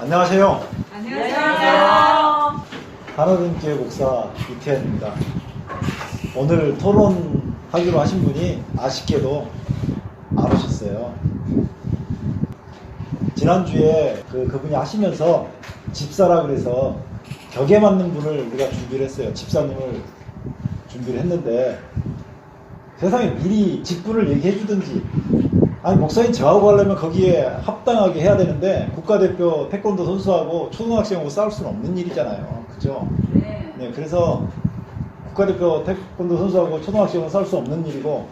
안녕하세요. 안녕하세요. 하나님교회 목사 이태현입니다. 오늘 토론하기로 하신 분이 아쉽게도 안 오셨어요. 지난주에 그분이 하시면서 집사라 그래서 격에 맞는 분을 우리가 준비를 했어요. 집사님을 준비를 했는데 세상에 미리 직분을 얘기해 주든지, 아니 목사님 저하고 하려면 거기에 합당하게 해야 되는데 국가대표 태권도 선수하고 초등학생하고 싸울 수는 없는 일이잖아요. 그죠? 네, 그래서 국가대표 태권도 선수하고 초등학생하고 싸울 수 없는 일이고,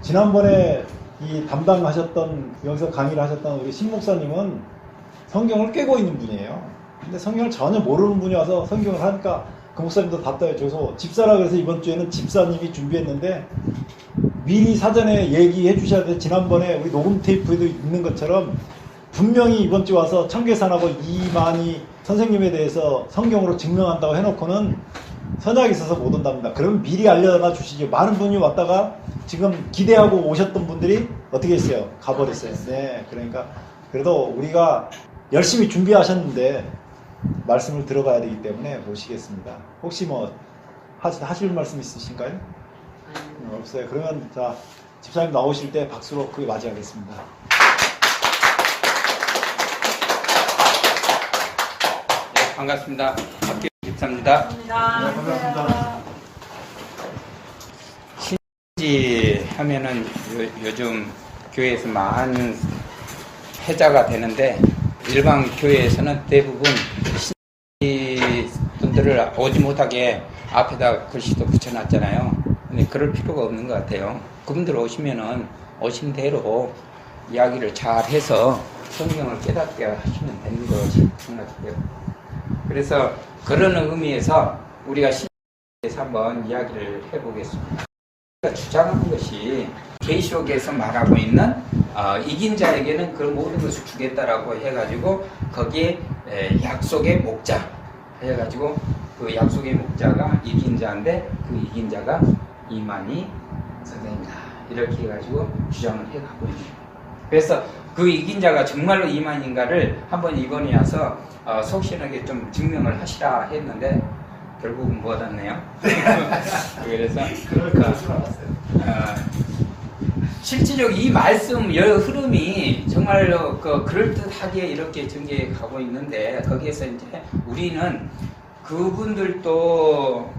지난번에 이 담당하셨던, 여기서 강의를 하셨던 우리 신 목사님은 성경을 꿰고 있는 분이에요. 근데 성경을 전혀 모르는 분이 와서 성경을 하니까 그 목사님도 답답해져서, 집사라 그래서 이번 주에는 집사님이 준비했는데 미리 사전에 얘기해 주셔야 돼. 지난번에 우리 녹음 테이프에도 있는 것처럼 분명히 이번 주 와서 청계산하고 이만희 선생님에 대해서 성경으로 증명한다고 해놓고는 선약이 있어서 못 온답니다. 그러면 미리 알려놔 주시죠. 많은 분이 왔다가 지금 기대하고 오셨던 분들이 어떻게 했어요? 가버렸어요. 네, 그러니까 그래도 우리가 열심히 준비하셨는데 말씀을 들어가야 되기 때문에 모시겠습니다. 혹시 뭐 하실 말씀 있으신가요? 없어요. 그러면 자, 집사님 나오실 때 박수로 그에 맞이하겠습니다. 네, 반갑습니다. 박규 집사입니다. 반갑습니다. 신지 하면은 요즘 교회에서 많은 회자가 되는데, 일반 교회에서는 대부분 신지 분들을 오지 못하게 앞에다 글씨도 붙여놨잖아요. 근데 그럴 필요가 없는 것 같아요. 그분들 오시면은 오신 대로 이야기를 잘 해서 성경을 깨닫게 하시면 되는 것이 생각해요. 그래서 그런 의미에서 우리가 신에서 한번 이야기를 해보겠습니다. 우리가 주장하는 것이 계시록에서 말하고 있는 이긴 자에게는 그 모든 것을 주겠다라고 해가지고 거기에 약속의 목자 해가지고 그 약속의 목자가 이긴 자인데 그 이긴 자가 이만희 선생님이다 이렇게 해가지고 주장을 해가고 있는 거예요. 그래서 그 이긴 자가 정말로 이만희인가를 한번 이번에 와서 속 시원하게 좀 증명을 하시라 했는데 결국은 못 왔네요. 그래서 실질적으로 이 말씀 여러 흐름이 정말로 그럴듯하게 이렇게 전개해 가고 있는데, 거기에서 이제 우리는 그분들도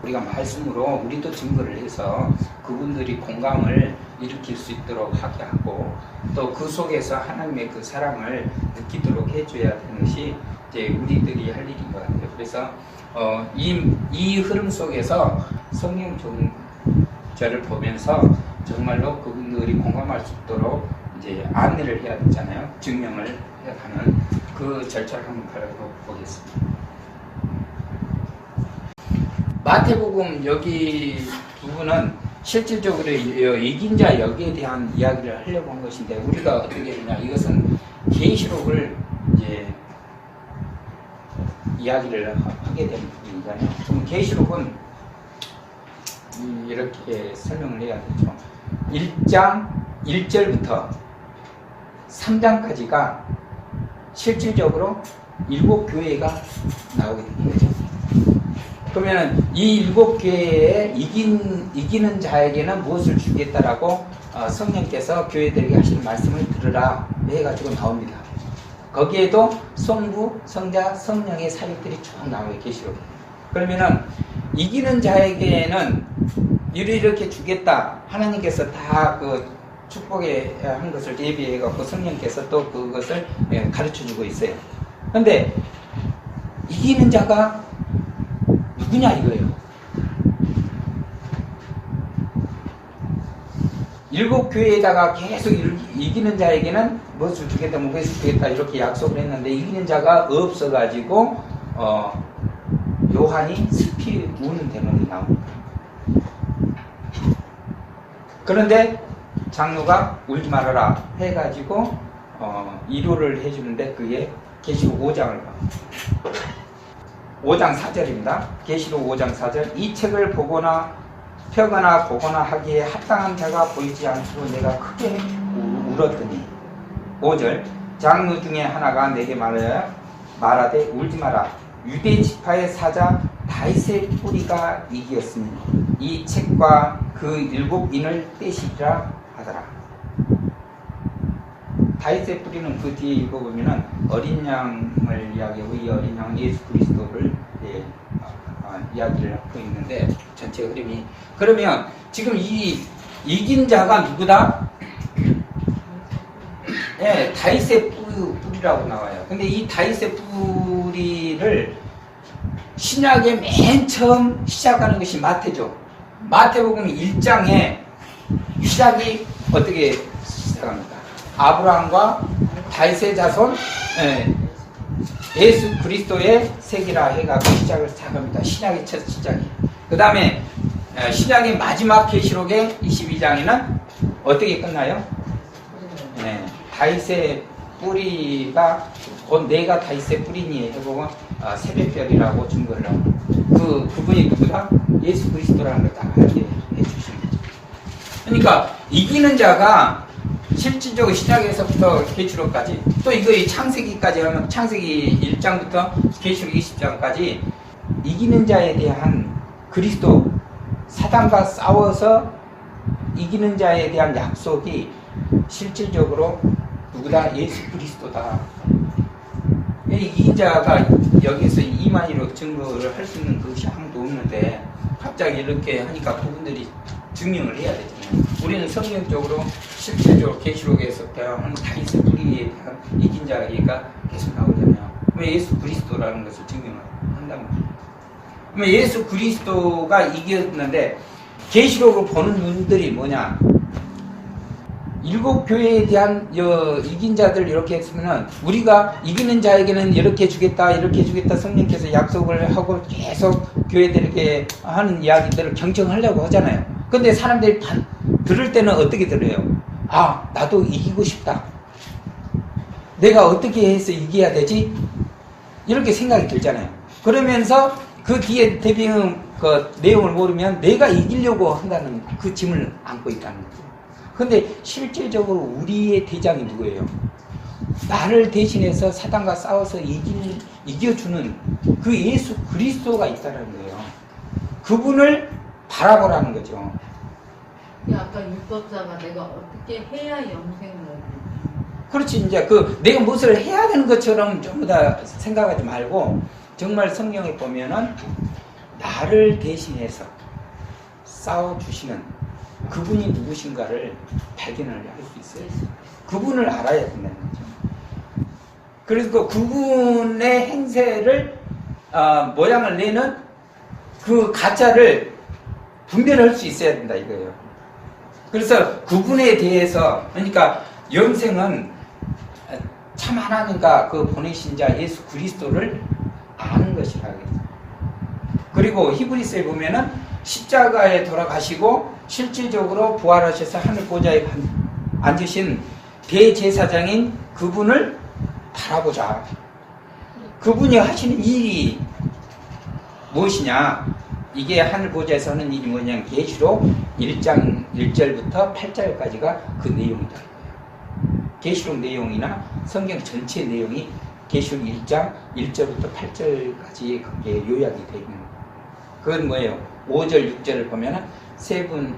우리가 말씀으로 우리도 증거를 해서 그분들이 공감을 일으킬 수 있도록 하게 하고, 또 그 속에서 하나님의 그 사랑을 느끼도록 해줘야 되는 것이 이제 우리들이 할 일인 것 같아요. 그래서 이 흐름 속에서 성경 저를 보면서 정말로 그분들이 공감할 수 있도록 이제 안내를 해야 되잖아요. 증명을 해가는 그 절차를 한번 밟아보겠습니다. 마태복음 여기 부분은 실질적으로 이긴 자 여기에 대한 이야기를 하려고 한 것인데, 우리가 어떻게 했냐, 이것은 계시록을 이제 이야기를 하게 되는 부분이잖아요. 그럼 계시록은 이렇게 설명을 해야 되죠. 1장 1절부터 3장까지가 실질적으로 7교회가 나오게 되는 거죠. 그러면 이 7교회에 이기는 자에게는 무엇을 주겠다라고 성령께서 교회들에게 하시는 말씀을 들으라 해가지고 나옵니다. 거기에도 성부, 성자, 성령의 사역들이 쭉 나와요, 계시록에. 그러면은 이기는 자에게는 이렇게 주겠다. 하나님께서 다 그 축복에 한 것을 예비해갖고 성령께서 또 그것을 가르쳐주고 있어요. 그런데 이기는 자가 누구냐 이거예요. 7교회에다가 계속 이기는 자에게는 무엇을 주겠다, 무엇을 주겠다 이렇게 약속을 했는데, 이기는 자가 없어가지고 요한이 슬피 우는 대목이 나옵니다. 그런데 장로가 울지 말아라 해가지고 위로를 해주는데, 그게 계시록 5장을 봐. 5장 4절입니다. 계시록 5장 4절. 이 책을 보거나 펴거나 보거나 하기에 합당한 자가 보이지 않도록 내가 크게 울었더니. 5절. 장로 중에 하나가 내게 말하되 울지 마라. 유대 지파의 사자 다윗의 뿌리가 이기었으니 이 책과 그 7인을 떼시리라 하더라. 다윗의 뿌리는 그 뒤에 읽어보면은 어린 양을 이야기하고 이 어린 양은 예수 그리스도를 이야기를 하고 있는데 전체 흐름이 그러면 지금 이 이긴 자가 누구다? 예, 다윗의 뿌리라고 나와요. 근데 이 다윗의 뿌리를 신약의 맨 처음 시작하는 것이 마태죠. 마태복음 1장에 시작이 어떻게 시작합니까? 아브라함과 다윗의 자손 예수 그리스도의 세기라 해가지고 시작을 시작합니다. 신약의 첫 시작이. 그 다음에 신약의 마지막 계시록의 22장에는 어떻게 끝나요? 다윗의 뿌리가 곧 내가 다윗의 뿌리니 해보고 새벽별이라고 증거를 하고 그분이 누구다? 예수 그리스도라는 걸 딱 알게 해주시는 거죠. 그러니까 이기는 자가 실질적으로 시작에서부터 계시록까지 또 이거 창세기까지 하면 창세기 1장부터 계시록 20장까지 이기는 자에 대한 그리스도 사단과 싸워서 이기는 자에 대한 약속이 실질적으로 누구다? 예수 그리스도다. 이긴 자가 여기서 이만희로 증거를 할 수 있는 것이 아무도 없는데 갑자기 이렇게 하니까 그분들이 증명을 해야 되잖아요. 우리는 성경적으로 실질적으로 계시록에서부터 하는 다윗의 뿌리에 대한 이긴 자가 계속 나오잖아요. 왜 예수 그리스도라는 것을 증명을 한단 말이에요. 그러면 예수 그리스도가 이겼는데 계시록을 보는 눈들이 뭐냐? 7 교회에 대한 이긴 자들 이렇게 했으면은 우리가 이기는 자에게는 이렇게 주겠다 성령께서 약속을 하고 계속 교회들에게 하는 이야기들을 경청하려고 하잖아요. 근데 사람들이 들을 때는 어떻게 들어요? 아, 나도 이기고 싶다. 내가 어떻게 해서 이겨야 되지? 이렇게 생각이 들잖아요. 그러면서 그 뒤에 대비의 그 내용을 모르면 내가 이기려고 한다는 그 짐을 안고 있다는 거죠. 근데 실질적으로 우리의 대장이 누구예요? 나를 대신해서 사단과 싸워서 이겨주는 그 예수 그리스도가 있다는 거예요. 그분을 바라보라는 거죠. 아까 율법자가 내가 어떻게 해야 영생을 그렇지. 이제 내가 무엇을 해야 되는 것처럼 전부 다 생각하지 말고 정말 성경에 보면은 나를 대신해서 싸워주시는 그분이 누구신가를 발견을 할 수 있어요. 그분을 알아야 된다는 거죠. 그래서 그분의 행세를 모양을 내는 그 가짜를 분별할 수 있어야 된다 이거예요. 그래서 그분에 대해서 그러니까 영생은 참 하나님과 그 보내신 자 예수 그리스도를 아는 것이라고 해요. 그리고 히브리서에 보면은 십자가에 돌아가시고 실질적으로 부활하셔서 하늘 보좌에 앉으신 대제사장인 그분을 바라보자. 그분이 하시는 일이 무엇이냐? 이게 하늘 보좌에서 하는 일이 뭐냐? 계시록 1장 1절부터 8절까지가 그 내용이다. 계시록 내용이나 성경 전체 내용이 계시록 1장 1절부터 8절까지 그게 요약이 되어 있는 거예요. 그건 뭐예요? 5절 6절을 보면은 세 분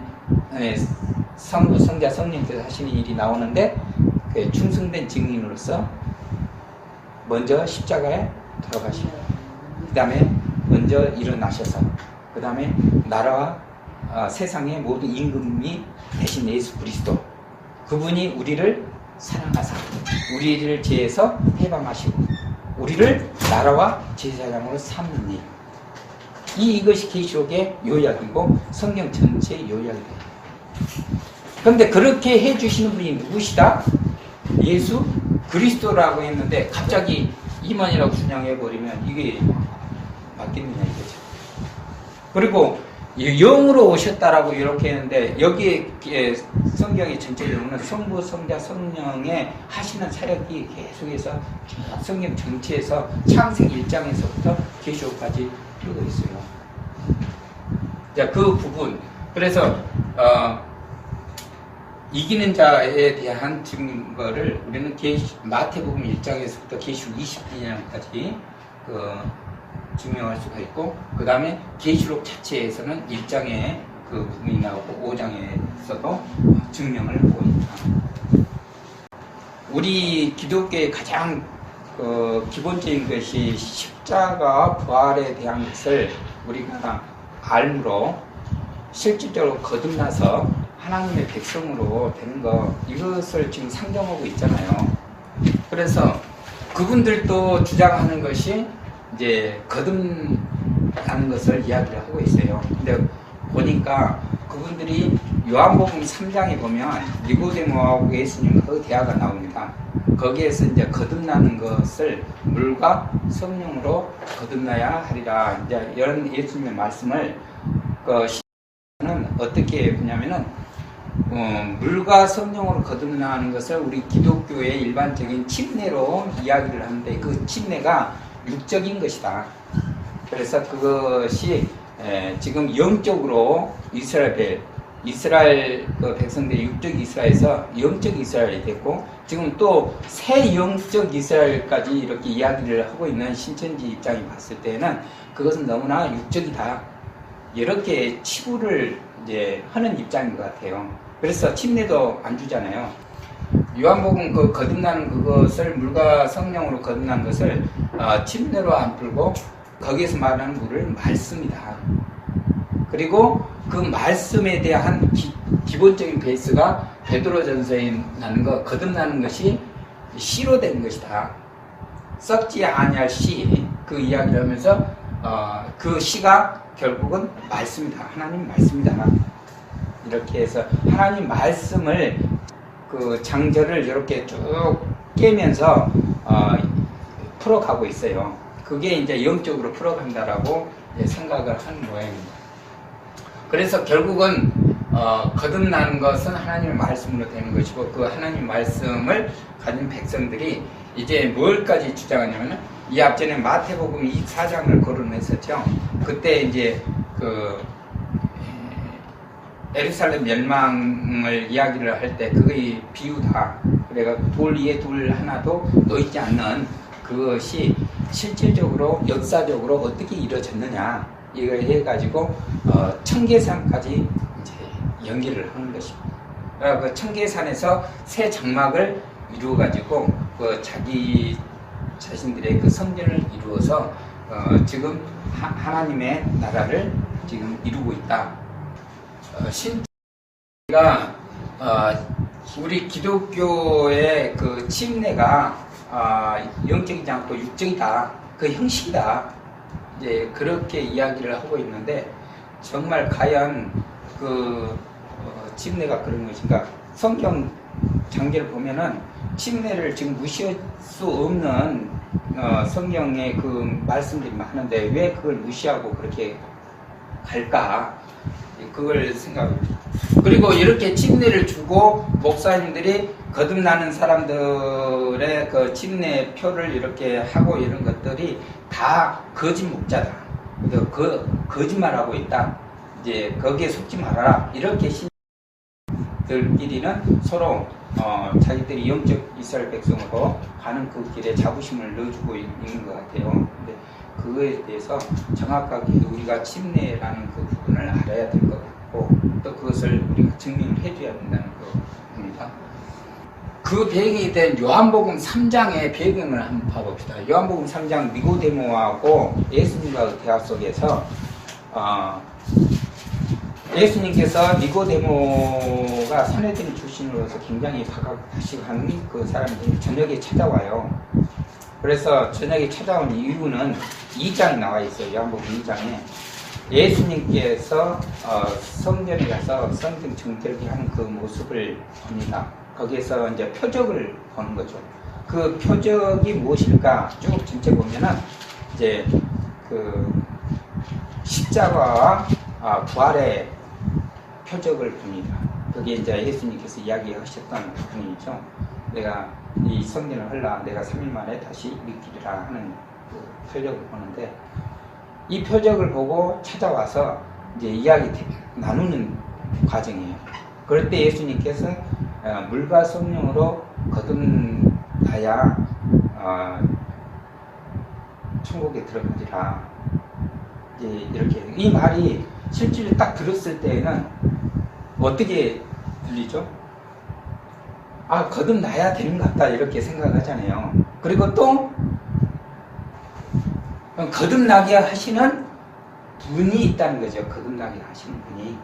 성부 성자 성령께서 하시는 일이 나오는데 그 충성된 증인으로서 먼저 십자가에 돌아가시고 그 다음에 먼저 일어나셔서 그 다음에 나라와 세상의 모든 임금이 되신 예수 그리스도 그분이 우리를 사랑하사 우리를 죄에서 해방하시고 우리를 나라와 제사장으로 삼는 일 이것이 계시록의 요약이고 성경 전체 요약이 돼요. 그런데 그렇게 해주시는 분이 누구시다? 예수 그리스도라고 했는데 갑자기 이만이라고 준양해버리면 이게 맞겠느냐 이거죠. 그리고 영으로 오셨다라고 이렇게 했는데 여기에 성경의 전체적으로는 성부, 성자, 성령의 하시는 사역이 계속해서 성경 전체에서 창세기 1장에서부터 계시록까지 풀고 있어요. 자, 그 부분. 그래서 이기는 자에 대한 증거를 우리는 마태복음 1장에서부터 계시록 20장까지 증명할 수가 있고, 그 다음에 계시록 자체에서는 1장에 그 부분이 나오고 5장에서도 증명을 하고 있다. 우리 기독교의 가장 기본적인 것이 십자가 부활에 대한 것을 우리가 알므로 실질적으로 거듭나서 하나님의 백성으로 되는 것, 이것을 지금 상정하고 있잖아요. 그래서 그분들도 주장하는 것이 이제 거듭나는 것을 이야기를 하고 있어요. 근데 보니까 그분들이 요한복음 3장에 보면 니고데모하고 예수님 그 대화가 나옵니다. 거기에서 이제 거듭나는 것을 물과 성령으로 거듭나야 하리라. 이제 이런 예수님의 말씀을 는 어떻게 보냐면은 물과 성령으로 거듭나는 것을 우리 기독교의 일반적인 침례로 이야기를 하는데, 그 침례가 육적인 것이다. 그래서 그것이 지금 영적으로 이스라엘 그 백성들이 육적 이스라엘에서 영적 이스라엘이 됐고, 지금 또 새 영적 이스라엘까지 이렇게 이야기를 하고 있는 신천지 입장이 봤을 때는 그것은 너무나 육적이다, 이렇게 치부를 이제 하는 입장인 것 같아요. 그래서 침례도 안 주잖아요. 요한복음 그 거듭나는 그것을 물과 성령으로 거듭나는 것을 침례로 안 풀고 거기에서 말하는 물을 말씀이다. 그리고 그 말씀에 대한 기본적인 베이스가 베드로전서에 나는 것, 거듭나는 것이 씨로 된 것이다. 썩지 아니할 씨, 그 이야기를 하면서 그 씨가 결국은 말씀이다. 하나님 말씀이다. 이렇게 해서 하나님 말씀을 그 장절을 이렇게 쭉 깨면서 풀어가고 있어요. 그게 이제 영적으로 풀어간다라고 생각을 하는 모양입니다. 그래서 결국은 거듭나는 것은 하나님의 말씀으로 되는 것이고, 그 하나님 말씀을 가진 백성들이 이제 뭘까지 주장하냐면은, 이 앞전에 마태복음 24장을 거론했었죠. 그때 이제 그 예루살렘 멸망을 이야기를 할 때 그의 비유다. 그래가 돌 위에 돌 하나도 놓이지 않는 그것이 실질적으로 역사적으로 어떻게 이루어졌느냐, 이걸 해가지고 청계산까지 이제 연기를 하는 것입니다. 그 청계산에서 새 장막을 이루어가지고 그 자기 자신들의 그 성전을 이루어서 지금 하나님의 나라를 지금 이루고 있다. 신자가 우리 기독교의 그 침례가 영적이지 않고 육적이다, 그 형식이다, 이제 그렇게 이야기를 하고 있는데, 정말 과연 그 침례가 그런 것인가? 성경 장계를 보면은 침례를 지금 무시할 수 없는 성경의 그 말씀들이 많은데 왜 그걸 무시하고 그렇게 갈까? 그걸 생각합니다. 그리고 이렇게 침례를 주고 목사님들이 거듭나는 사람들의 그 침례 표를 이렇게 하고 이런 것들이 다 거짓 목자다. 그 거짓말하고 있다. 이제 거기에 속지 말아라. 이렇게 신들끼리는 서로 자기들이 영적 이스라엘 백성으로 가는 그 길에 자부심을 넣어주고 있는 것 같아요. 근데 그거에 대해서 정확하게 우리가 침례라는 그 부분을 알아야 될 것 같고, 또 그것을 우리가 증명을 해줘야 된다는 겁니다. 그 배경이 된 요한복음 3장의 배경을 한번 봐봅시다. 요한복음 3장 니고데모하고 예수님과의 대화 속에서 예수님께서 니고데모가 산헤드린 출신으로서 굉장히 박학다식한 그 사람들이 저녁에 찾아와요. 그래서 저녁에 찾아온 이유는 2장에 나와 있어요. 요한복음 2장에 예수님께서 성전에 가서 성전 정결기 하는 그 모습을 봅니다. 거기에서 이제 표적을 보는 거죠. 그 표적이 무엇일까? 쭉 전체 보면은 이제 그 십자가와 부활의 표적을 봅니다. 그게 이제 예수님께서 이야기하셨던 부분이죠. 내가 이 성전을 헐라, 내가 3일 만에 다시 일으키리라 하는 그 표적을 보는데, 이 표적을 보고 찾아와서 이제 이야기 나누는 과정이에요. 그럴 때 예수님께서 물과 성령으로 거듭나야 천국에 들어가리라. 이렇게 이 말이 실제로 딱 들었을 때에는 어떻게 들리죠? 아, 거듭나야 되는 것 같다 이렇게 생각하잖아요. 그리고 또 거듭나게 하시는 분이 있다는 거죠. 거듭나게 하시는 분이.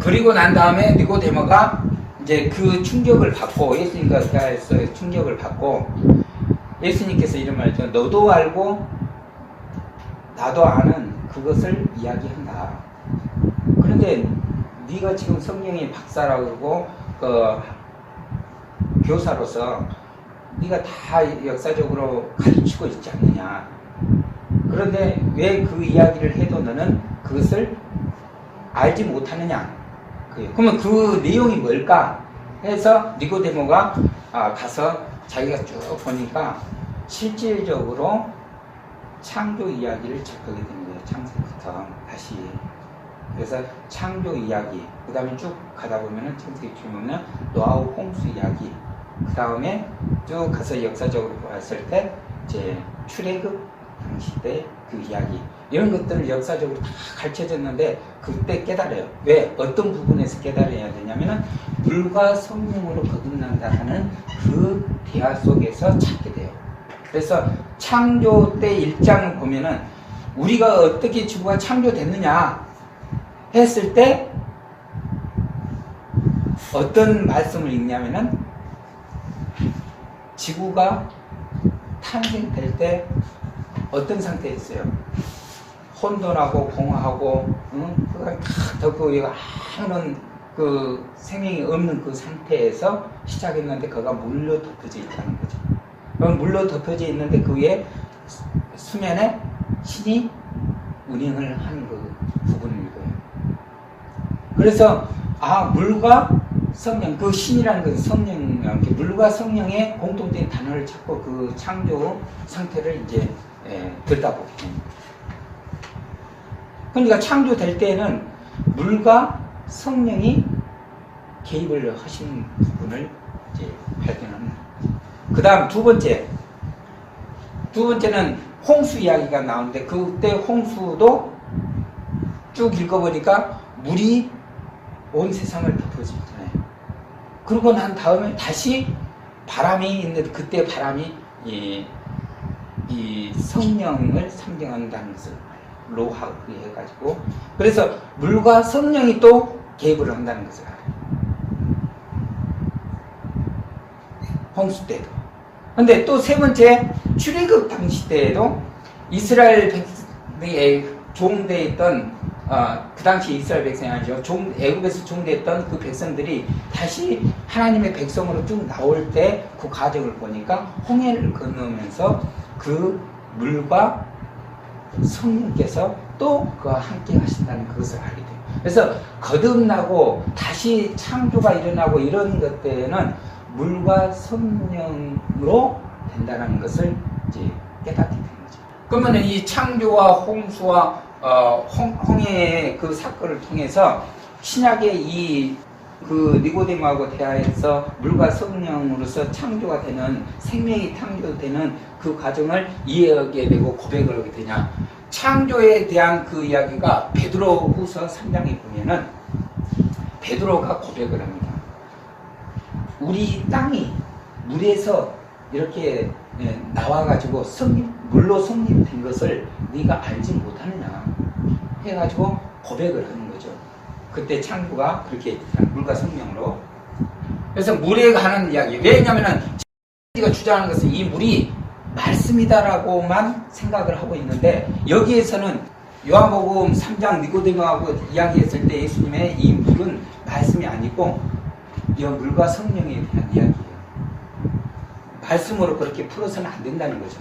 그리고 난 다음에 니고데모가 이제 그 충격을 받고, 예수님과 대화에서 충격을 받고, 예수님께서 이런 말이죠. 너도 알고 나도 아는 그것을 이야기한다. 그런데 네가 지금 성경의 박사라고 그 교사로서 네가 다 역사적으로 가르치고 있지 않느냐. 그런데 왜 그 이야기를 해도 너는 그것을 알지 못하느냐. 그러면 그 내용이 뭘까 해서 니고데모가 가서 자기가 쭉 보니까 실질적으로 창조 이야기를 접하게 되는 거예요. 창세부터 다시. 그래서 창조 이야기, 그 다음에 쭉 가다 보면은 창세기 보면 노아우 홍수 이야기, 그 다음에 쭉 가서 역사적으로 봤을 때 이제 출애굽 당시 때 그 이야기, 이런 것들을 역사적으로 다 가르쳐졌는데 그때 깨달아요. 왜? 어떤 부분에서 깨달아야 되냐면은 물과 성령으로 거듭난다는 그 대화 속에서 찾게 돼요. 그래서 창조 때 1장을 보면은 우리가 어떻게 지구가 창조됐느냐 했을 때 어떤 말씀을 읽냐면은 지구가 탄생될 때 어떤 상태였어요? 혼돈하고 공허하고, 그가 덮고 아무런 그 생명이 없는 그 상태에서 시작했는데 그가 물로 덮여져 있다는 거죠. 그럼 물로 덮여져 있는데 그 위에 수면에 신이 운행을 하는 그 부분을 읽어요. 그래서 물과 성령, 그 신이라는 건 성령, 물과 성령의 공통된 단어를 찾고 그 창조 상태를 이제 들다보게 됩니다. 그러니까 창조될 때에는 물과 성령이 개입을 하신 부분을 이제 발견합니다. 그 다음 두 번째는 홍수 이야기가 나오는데 그때 홍수도 쭉 읽어보니까 물이 온 세상을 덮어주잖아요. 그러고 난 다음에 다시 바람이 있는데 그때 바람이 이 성령을 상징한다는 것을 로하 해가지고, 그래서 물과 성령이 또 개입을 한다는 것을 알아요. 홍수 때도. 근데 또 세 번째 출애굽 당시 때에도 이스라엘 백성의 종되어 있던 그 당시 이스라엘 백성이 아니죠. 애굽에서 종되었던 그 백성들이 다시 하나님의 백성으로 쭉 나올 때 그 과정을 보니까 홍해를 건너면서 그 물과 성령께서 또 그와 함께 하신다는 그것을 알게 돼요. 그래서 거듭나고 다시 창조가 일어나고 이런 것 때에는 물과 성령으로 된다는 것을 이제 깨닫게 되는 거죠. 그러면 이 창조와 홍수와 홍해의 그 사건을 통해서 신약의 그 니고데모하고 대화해서 물과 성령으로서 창조가 되는, 생명이 창조되는 그 과정을 이해하게 되고 고백을 하게 되냐. 창조에 대한 그 이야기가 베드로후서 3장에 보면은 베드로가 고백을 합니다. 우리 땅이 물에서 이렇게 나와가지고 물로 성립된 것을 네가 알지 못하느냐 해가지고 고백을 하는 거죠. 그때 창조가 그렇게 물과 성령으로. 그래서 물에 관한 이야기. 왜냐면은 우리가 주장하는 것은 이 물이 말씀이다라고만 생각을 하고 있는데, 여기에서는 요한복음 3장 니고데모하고 이야기했을 때 예수님의 이 물은 말씀이 아니고 이 물과 성령에 대한 이야기예요. 말씀으로 그렇게 풀어서는 안 된다는 거죠.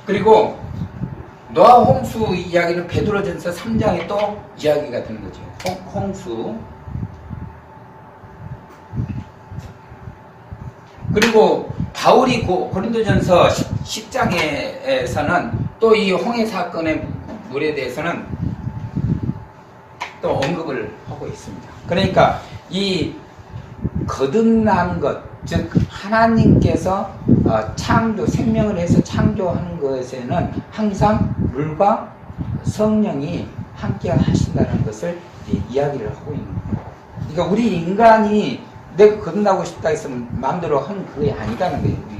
그리고 노아 홍수 이야기는 베드로전서 3장에 또 이야기가 되는 거죠. 홍수. 그리고 바울이 고린도전서 10장에서는 또 이 홍해 사건의 물에 대해서는 또 언급을 하고 있습니다. 그러니까 이 거듭난 것, 즉 하나님께서 창조, 생명을 해서 창조하는 것에는 항상 물과 성령이 함께 하신다는 것을 이야기를 하고 있는 거예요. 그러니까 우리 인간이 내가 거듭나고 싶다 해서 마음대로 하는 그게 아니다는 거예요.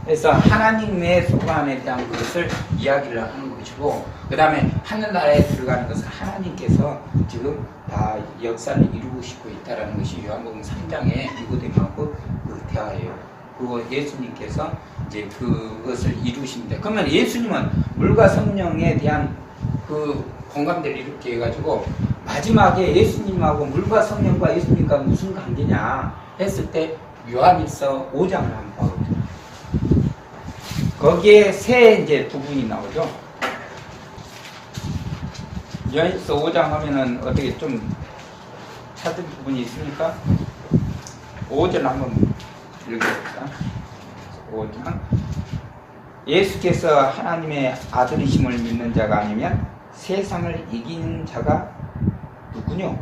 그래서 하나님의 소관에 대한 것을 이야기를 하는 것이고, 그 다음에 하늘나라에 들어가는 것은 하나님께서 지금 다 역사를 이루시고 있다는 것이 요한복음 3장에 니고데모하고 그 대화예요. 그리고 예수님께서 이제 그것을 이루십니다. 그러면 예수님은 물과 성령에 대한 그 공감대를 이렇게 해가지고 마지막에 예수님하고 물과 성령과 예수님과 무슨 관계냐 했을 때 요한일서 5장을 한번 봐보죠. 거기에 세 이제 부분이 나오죠. 요한일서 5장 하면은 어떻게 좀 찾은 부분이 있습니까? 5절 한번 읽어봅시다. 5장. 예수께서 하나님의 아들이심을 믿는 자가 아니면 세상을 이긴 자가 누구뇨?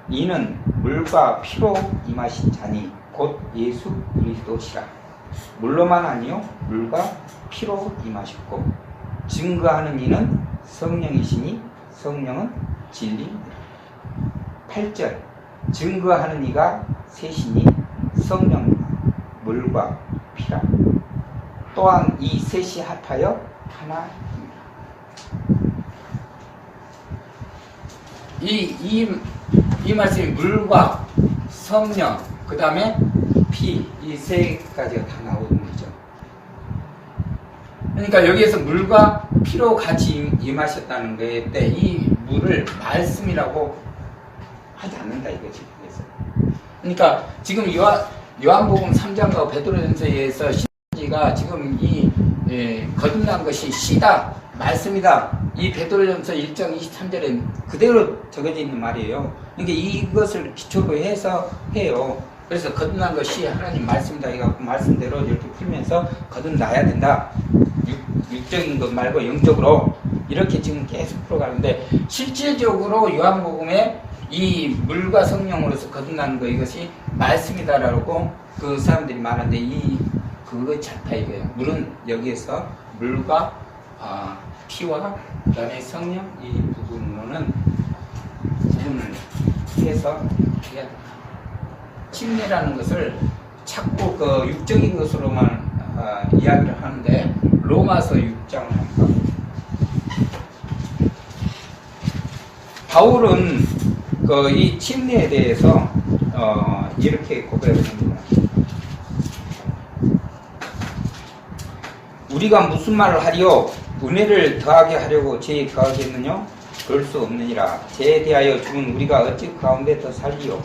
이는 물과 피로 임하신 자니 곧 예수 그리스도시라. 물로만 아니요 물과 피로 임하셨고 증거하는 이는 성령이시니 성령은 진리입니다. 8절. 증거하는 이가 셋이니 성령과 물과 피라. 또한 이 셋이 합하여 하나입니다. 이 말씀이 물과 성령, 그 다음에 피, 이 세 가지가 다 나오는 거죠. 그러니까 여기에서 물과 피로 같이 임하셨다는 거에 때 이 물을 말씀이라고 하지 않는다 이거지. 그러니까 지금 요한복음 3장과 베드로전서에서 신지가 지금 이 거듭난 것이 씨다, 말씀이다. 이 베드로전서 1장 23절에 그대로 적어져 있는 말이에요. 그러니까 이것을 기초로 해서 해요. 그래서 거듭난 것이 하나님 말씀이다 해갖고 말씀대로 이렇게 풀면서 거듭나야 된다. 육적인 것 말고 영적으로 이렇게 지금 계속 풀어가는데, 실질적으로 요한복음에 이 물과 성령으로서 거듭나는 거 이것이 말씀이다라고 그 사람들이 말하는데 그거 잘다 이거예요. 물은 여기에서 물과 피와 그 다음에 성령 이 부분으로는 구분을 해서 해야 된다. 침례라는 것을 자꾸 그 육적인 것으로만 이야기를 하는데 로마서 6장을 한번 바울은 이 침례에 대해서 이렇게 고백을 합니다. 우리가 무슨 말을 하리요? 은혜를 더하게 하려고 죄에 거하겠느냐? 그럴 수 없느니라. 죄에 대하여 죽은 우리가 어찌 그 가운데 더 살리요?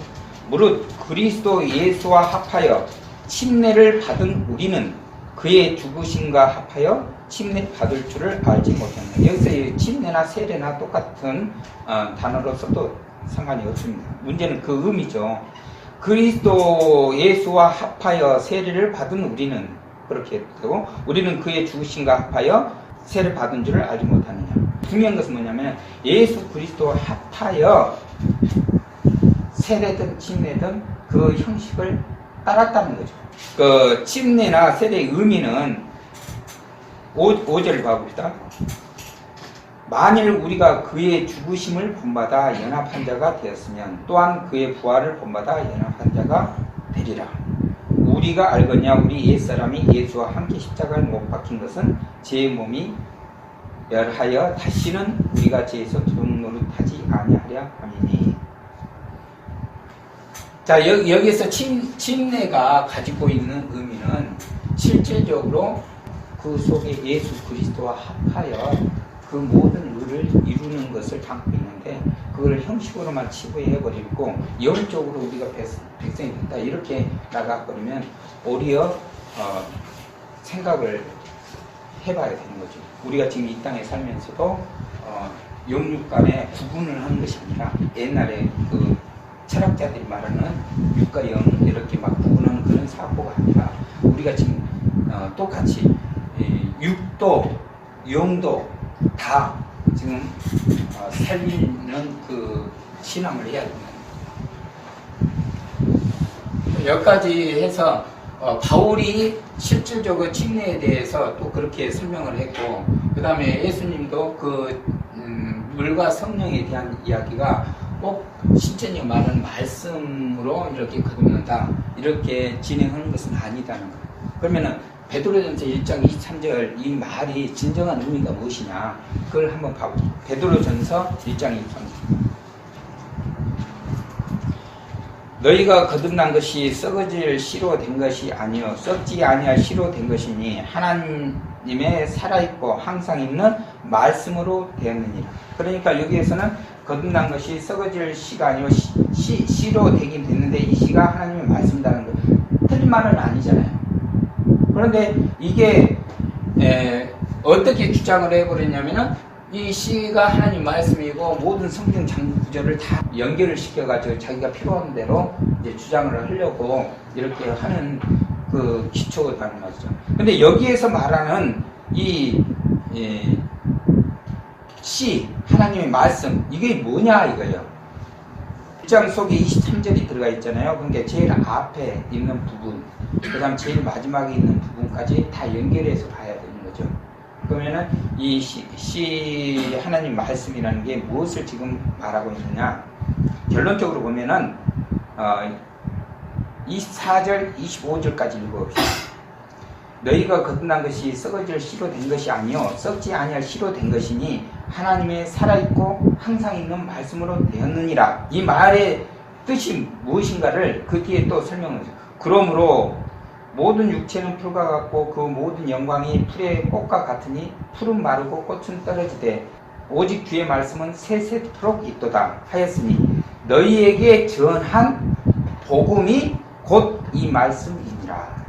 무릇 그리스도 예수와 합하여 침례를 받은 우리는 그의 죽으심과 합하여 침례 받을 줄을 알지 못했네. 여기서 침례나 세례나 똑같은 단어로서도 상관이 없습니다. 문제는 그 의미죠. 그리스도 예수와 합하여 세례를 받은 우리는 그렇게 되고, 우리는 그의 죽으심과 합하여 세례 받은 줄을 알지 못하느냐. 중요한 것은 뭐냐면 예수 그리스도와 합하여 세례든 침례든 그 형식을 따랐다는 거죠. 그 침례나 세례의 의미는 5절을 봐봅시다. 만일 우리가 그의 죽으심을 본받아 연합한 자가 되었으면 또한 그의 부활을 본받아 연합한 자가 되리라. 우리가 알거냐 우리 옛사람이 예수와 함께 십자가를 못 박힌 것은 제 몸이 멸하여 다시는 우리가 죄에서 두름 노릇하지 아니하랴 함이니. 자, 여기에서 침례가 가지고 있는 의미는 실질적으로 그 속에 예수 그리스도와 합하여 그 모든 의를 이루는 것을 담고 있는데, 그걸 형식으로만 치부해버리고 영적으로 우리가 백성이 된다 이렇게 나가버리면 오히려 생각을 해봐야 되는 거죠. 우리가 지금 이 땅에 살면서도 영육 간에 구분을 하는 것이 아니라 옛날에 그 철학자들이 말하는 육과 영 이렇게 막 구분하는 그런 사고가 아니라 우리가 지금 똑같이 육도 영도 다 지금 살리는 그 신앙을 해야 된다. 여기까지 해서 바울이 실질적으로 침례에 대해서 또 그렇게 설명을 했고, 그 다음에 예수님도 그 물과 성령에 대한 이야기가 꼭 신천이 말하는 말씀으로 이렇게 거듭난다, 이렇게 진행하는 것은 아니다는 거예요. 그러면은 베드로전서 1장 23절 이 말이 진정한 의미가 무엇이냐, 그걸 한번 봐보죠. 베드로전서 1장 23절. 너희가 거듭난 것이 썩어질 씨로 된 것이 아니요 썩지 아니할 씨로 된 것이니 하나님의 살아있고 항상 있는 말씀으로 되었느니라. 그러니까 여기에서는 거듭난 것이 썩어질 씨가 아니고 씨로 되긴 됐는데 이 씨가 하나님의 말씀이라는 거 틀린 말은 아니잖아요. 그런데 이게 어떻게 주장을 해버렸냐면은 이 씨가 하나님 말씀이고 모든 성경 장구 구절을 다 연결을 시켜가지고 자기가 필요한 대로 이제 주장을 하려고 이렇게 하는 그 기초라는 말이죠. 근데 여기에서 말하는 이 씨, 하나님의 말씀, 이게 뭐냐 이거예요. 1장 속에 23절이 들어가 있잖아요. 그러니까 제일 앞에 있는 부분, 그 다음 제일 마지막에 있는 부분까지 다 연결해서 봐야 되는 거죠. 그러면은 이 시 하나님 말씀이라는 게 무엇을 지금 말하고 있느냐, 결론적으로 보면은 24절 25절까지 읽어봅시다. 너희가 거듭난 것이 썩어질 씨로 된 것이 아니요 썩지 아니할 씨로 된 것이니 하나님의 살아있고 항상 있는 말씀으로 되었느니라. 이 말의 뜻이 무엇인가를 그 뒤에 또 설명을 해요. 그러므로 모든 육체는 풀과 같고 그 모든 영광이 풀의 꽃과 같으니 풀은 마르고 꽃은 떨어지되 오직 주의 말씀은 세세토록 있도다 하였으니 너희에게 전한 복음이 곧 이 말씀이니라.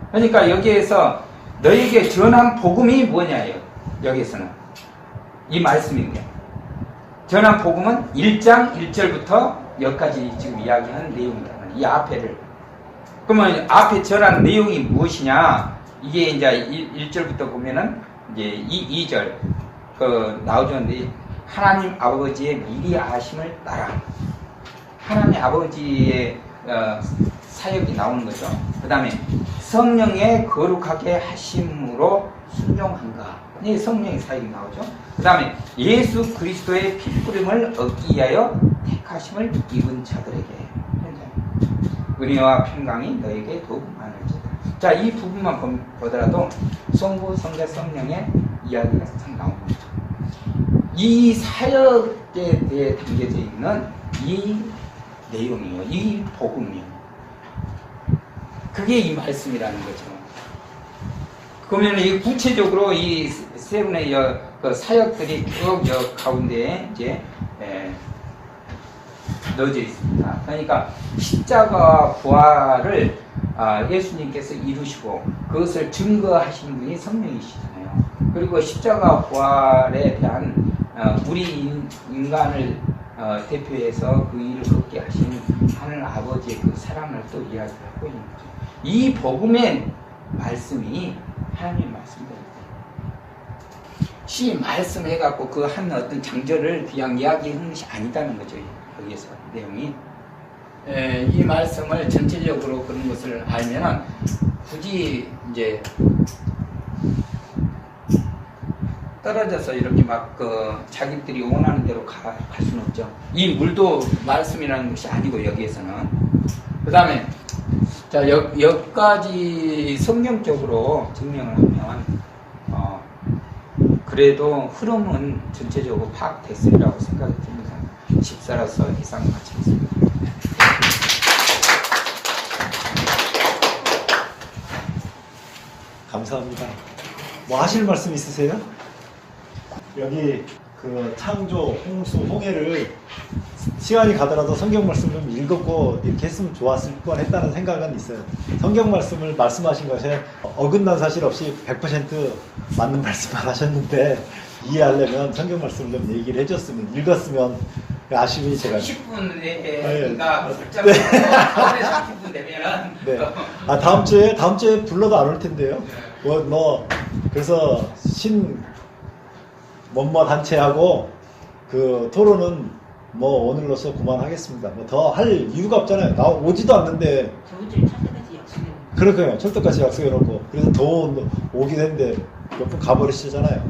그러니까 여기에서 너희에게 전한 복음이 뭐냐예요. 여기에서는 이 말씀인데, 전한 복음은 1장 1절부터 여기까지 지금 이야기하는 내용이다. 이 앞에를. 그러면 앞에 전한 내용이 무엇이냐? 이게 이제 1절부터 보면은 이제 2절 그 나오죠. 하나님 아버지의 미리 아심을 따라. 하나님 아버지의 사역이 나오는 거죠. 그 다음에 성령의 거룩하게 하심으로 순종한가. 이 성령의 사역이 나오죠. 그 다음에 예수 그리스도의 피뿌림을 얻기 위하여 택하심을 입은 자들에게 은혜와 평강이 너에게 더욱 많을지다. 자, 이 부분만 보더라도 성부, 성자, 성령의 이야기가 참 나옵니다. 이 사역에 대해 담겨져 있는 이 내용이요, 이 복음이요. 그게 이 말씀이라는 거죠. 그러면 이 구체적으로 이 세 분의 그 사역들이 쭉 가운데에 이제 넣어져 있습니다. 그러니까 십자가 부활을 예수님께서 이루시고 그것을 증거하시는 분이 성령이시잖아요. 그리고 십자가 부활에 대한 우리 인간을 대표해서 그 일을 걷게 하신 하늘 아버지의 그 사랑을 또 이야기하고 있는 거죠. 이 복음의 말씀이 하나님의 말씀입니다. 시 말씀해갖고 그 한 어떤 장절을 그냥 이야기하는 것이 아니다는 거죠. 여기에서 내용이. 이 말씀을 전체적으로 그런 것을 알면은 굳이 이제 떨어져서 이렇게 막 자기들이 원하는 대로 갈 수는 없죠. 이 물도 말씀이라는 것이 아니고 여기에서는. 그 다음에 자 여기까지 성경적으로 증명을 하면 그래도 흐름은 전체적으로 파악됐으리라고 생각이 듭니다. 14라서 이상 마치겠습니다. 감사합니다. 뭐 하실 말씀 있으세요? 여기 그 창조, 홍수, 홍해를 시간이 가더라도 성경 말씀 좀 읽었고 이렇게 했으면 좋았을 뻔했다는 생각은 있어요. 성경 말씀을 말씀하신 것에 어긋난 사실 없이 100% 맞는 말씀만 하셨는데 이해하려면 성경 말씀을 좀 얘기를 해줬으면, 읽었으면 아쉬움이 제가 30분 내에 네. 나 붙잡고 30분 되면은 네. 다음 주에 불러도 안 올 텐데요. 그래서 뭐뭐 단체하고 그 토론은 뭐 오늘로서 그만하겠습니다. 뭐 더 할 이유가 없잖아요. 나 오지도 않는데. 저번 주에 첫 때까지 약속해. 그러니까요. 철도까지 약속해놓고 그래서 더 오긴 했는데 몇 분 가버리시잖아요.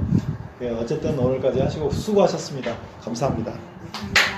예, 어쨌든 오늘까지 하시고 수고하셨습니다. 감사합니다. 감사합니다.